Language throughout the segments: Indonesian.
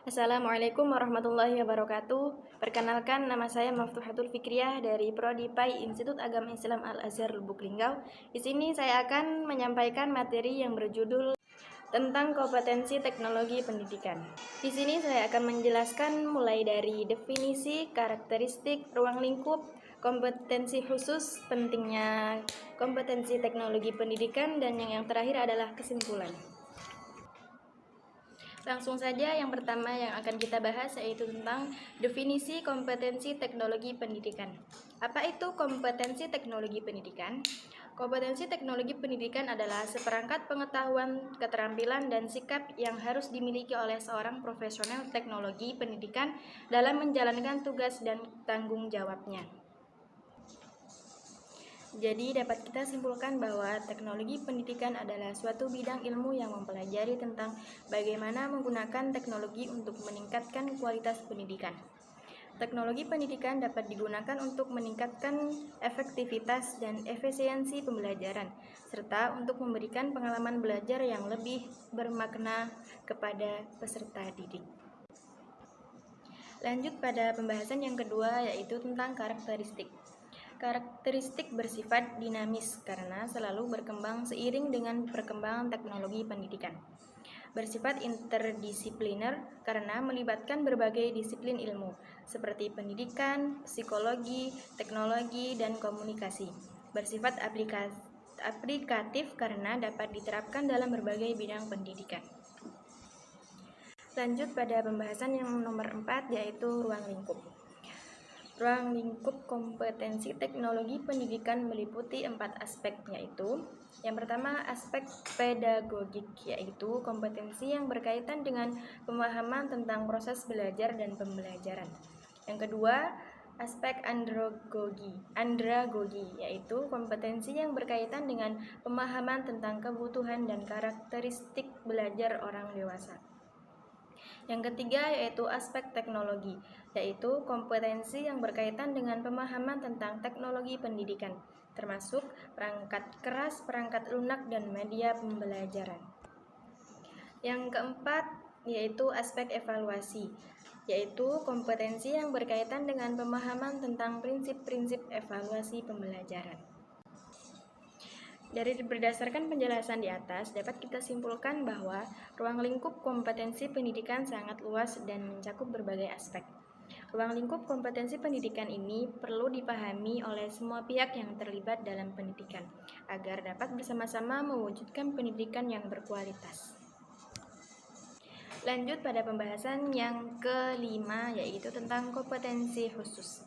Assalamualaikum warahmatullahi wabarakatuh. Perkenalkan, nama saya Maftuhatul Fikriyah dari Prodi PAI Institut Agama Islam Al-Azhar Lubuk Linggau. Di sini saya akan menyampaikan materi yang berjudul tentang kompetensi teknologi pendidikan. Di sini saya akan menjelaskan mulai dari definisi, karakteristik, ruang lingkup, kompetensi khusus, pentingnya kompetensi teknologi pendidikan, dan yang terakhir adalah kesimpulan. Langsung saja, yang pertama yang akan kita bahas yaitu tentang definisi kompetensi teknologi pendidikan. Apa itu kompetensi teknologi pendidikan? Kompetensi teknologi pendidikan adalah seperangkat pengetahuan, keterampilan, dan sikap yang harus dimiliki oleh seorang profesional teknologi pendidikan dalam menjalankan tugas dan tanggung jawabnya. Jadi dapat kita simpulkan bahwa teknologi pendidikan adalah suatu bidang ilmu yang mempelajari tentang bagaimana menggunakan teknologi untuk meningkatkan kualitas pendidikan. Teknologi pendidikan dapat digunakan untuk meningkatkan efektivitas dan efisiensi pembelajaran, serta untuk memberikan pengalaman belajar yang lebih bermakna kepada peserta didik. Lanjut pada pembahasan yang kedua, yaitu tentang karakteristik. Karakteristik bersifat dinamis karena selalu berkembang seiring dengan perkembangan teknologi pendidikan. Bersifat interdisipliner karena melibatkan berbagai disiplin ilmu, seperti pendidikan, psikologi, teknologi, dan komunikasi. Bersifat aplikatif karena dapat diterapkan dalam berbagai bidang pendidikan. Lanjut pada pembahasan yang nomor 4, yaitu ruang lingkup. Ruang lingkup kompetensi teknologi pendidikan meliputi 4 aspek, yaitu yang pertama aspek pedagogik, yaitu kompetensi yang berkaitan dengan pemahaman tentang proses belajar dan pembelajaran. Yang kedua, aspek andragogi, yaitu kompetensi yang berkaitan dengan pemahaman tentang kebutuhan dan karakteristik belajar orang dewasa. Yang ketiga yaitu aspek teknologi, yaitu kompetensi yang berkaitan dengan pemahaman tentang teknologi pendidikan, termasuk perangkat keras, perangkat lunak, dan media pembelajaran. Yang keempat yaitu aspek evaluasi, yaitu kompetensi yang berkaitan dengan pemahaman tentang prinsip-prinsip evaluasi pembelajaran. Berdasarkan penjelasan di atas, dapat kita simpulkan bahwa ruang lingkup kompetensi pendidikan sangat luas dan mencakup berbagai aspek. Ruang lingkup kompetensi pendidikan ini perlu dipahami oleh semua pihak yang terlibat dalam pendidikan, agar dapat bersama-sama mewujudkan pendidikan yang berkualitas. Lanjut pada pembahasan yang kelima, yaitu tentang kompetensi khusus.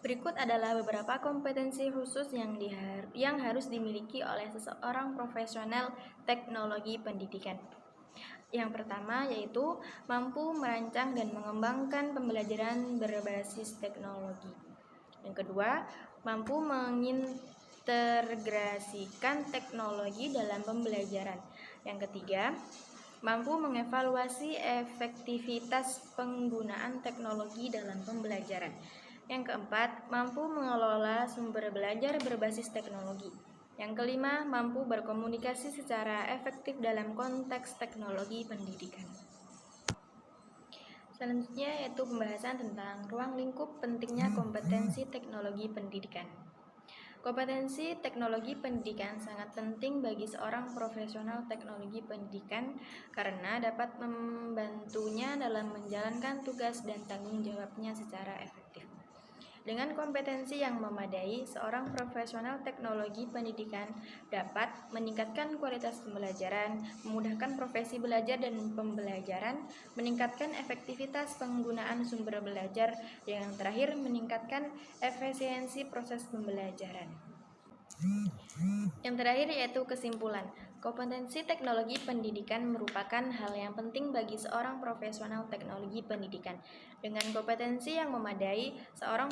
Berikut adalah beberapa kompetensi khusus yang harus dimiliki oleh seseorang profesional teknologi pendidikan. Yang pertama yaitu mampu merancang dan mengembangkan pembelajaran berbasis teknologi. Yang kedua, mampu mengintegrasikan teknologi dalam pembelajaran. Yang ketiga, mampu mengevaluasi efektivitas penggunaan teknologi dalam pembelajaran. Yang keempat, mampu mengelola sumber belajar berbasis teknologi. Yang kelima, mampu berkomunikasi secara efektif dalam konteks teknologi pendidikan. Selanjutnya yaitu pembahasan tentang ruang lingkup pentingnya kompetensi teknologi pendidikan. Kompetensi teknologi pendidikan sangat penting bagi seorang profesional teknologi pendidikan karena dapat membantunya dalam menjalankan tugas dan tanggung jawabnya secara efektif. Dengan kompetensi yang memadai, seorang profesional teknologi pendidikan dapat meningkatkan kualitas pembelajaran, memudahkan profesi belajar dan pembelajaran, meningkatkan efektivitas penggunaan sumber belajar, dan yang terakhir meningkatkan efisiensi proses pembelajaran. Yang terakhir yaitu kesimpulan. Kompetensi teknologi pendidikan merupakan hal yang penting bagi seorang profesional teknologi pendidikan. Dengan kompetensi yang memadai, seorang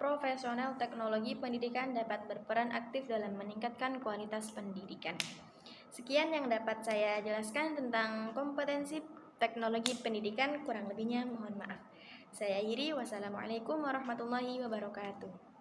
profesional teknologi pendidikan dapat berperan aktif dalam meningkatkan kualitas pendidikan. Sekian yang dapat saya jelaskan tentang kompetensi teknologi pendidikan, kurang lebihnya mohon maaf. Saya Iri, wassalamualaikum warahmatullahi wabarakatuh.